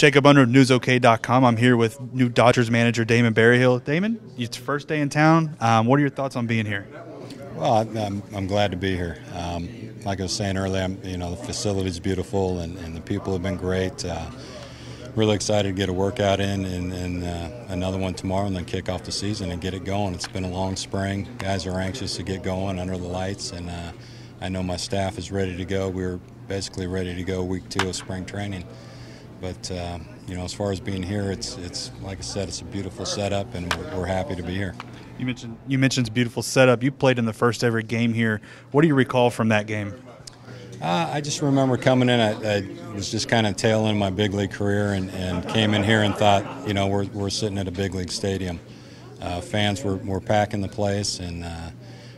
Jacob Unruh, newsok.com. I'm here with new Dodgers manager Damon Berryhill. Damon, it's first day in town. What are your thoughts on being here? Well, I'm glad to be here. Like I was saying earlier, the facility's beautiful and the people have been great. Really excited to get a workout in and another one tomorrow and then kick off the season and get it going. It's been a long spring. Guys are anxious to get going under the lights, and I know my staff is ready to go. We're basically ready to go week 2 of spring training. But, as far as being here, it's like I said, it's a beautiful setup, and we're happy to be here. You mentioned beautiful setup. You played in the first ever game here. What do you recall from that game? I just remember coming in. I was just kind of tail end my big league career and came in here and thought, we're sitting at a big league stadium. Fans were packing the place, and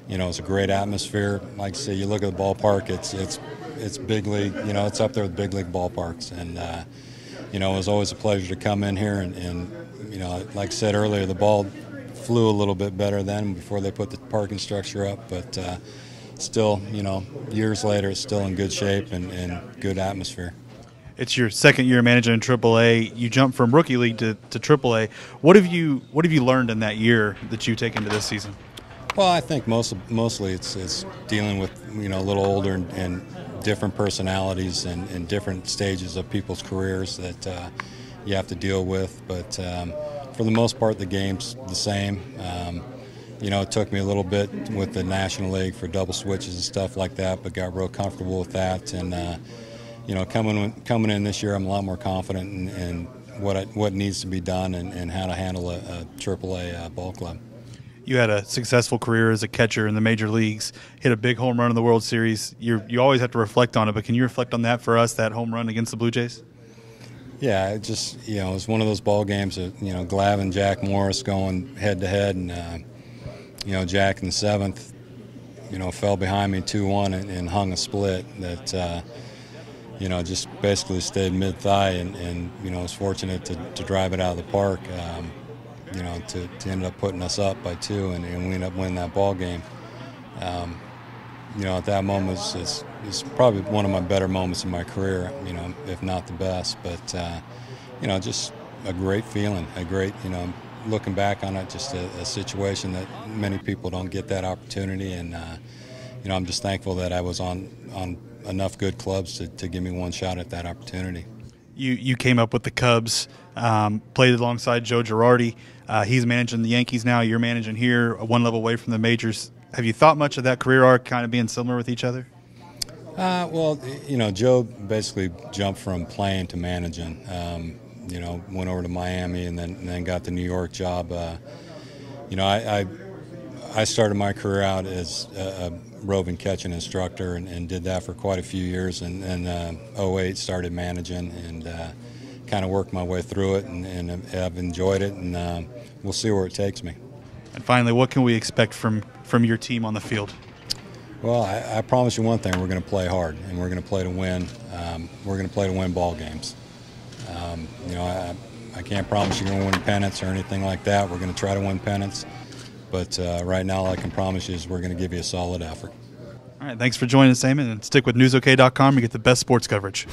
it's a great atmosphere. Like I say, you look at the ballpark, it's big league. It's up there with big league ballparks, and it was always a pleasure to come in here. And like I said earlier, the ball flew a little bit better then before they put the parking structure up, but. Still, years later, it's still in good shape and good atmosphere. It's your second year managing in TripleA. You jumped from rookie league to TripleA. What have you learned in that year that you take into this season? Well, I think mostly it's dealing with a little older and different personalities and different stages of people's careers that you have to deal with. But for the most part, the game's the same. It took me a little bit with the National League for double switches and stuff like that, but got real comfortable with that. And coming in this year, I'm a lot more confident in what needs to be done and how to handle a TripleA ball club. You had a successful career as a catcher in the major leagues. Hit a big home run in the World Series. You always have to reflect on it, but can you reflect on that for us? That home run against the Blue Jays? Yeah, it just it was one of those ball games that Glav and Jack Morris going head to head, and Jack in the 7th, fell behind me 2-1 and hung a split that, just basically stayed mid-thigh and was fortunate to drive it out of the park, to end up putting us up by 2 and we ended up winning that ball game. At that moment, it's probably one of my better moments in my career, if not the best, but, just a great feeling, looking back on it, just a situation that many people don't get that opportunity, and I'm just thankful that I was on enough good clubs to give me one shot at that opportunity. You came up with the Cubs, played alongside Joe Girardi. He's managing the Yankees now. You're managing here, one level away from the majors. Have you thought much of that career arc kind of being similar with each other? Well, Joe basically jumped from playing to managing. Went over to Miami and then got the New York job. I started my career out as a roving catching instructor and did that for quite a few years, and then 2008 started managing and kind of worked my way through it, and I've enjoyed it, and we'll see where it takes me. And finally, what can we expect from your team on the field? Well, I promise you one thing: we're going to play hard, and we're going to play to win. We're going to play to win ball games. I can't promise you're going to win pennants or anything like that. We're going to try to win pennants, but right now all I can promise you is we're going to give you a solid effort. All right, thanks for joining us, Damon, and stick with newsok.com to get the best sports coverage.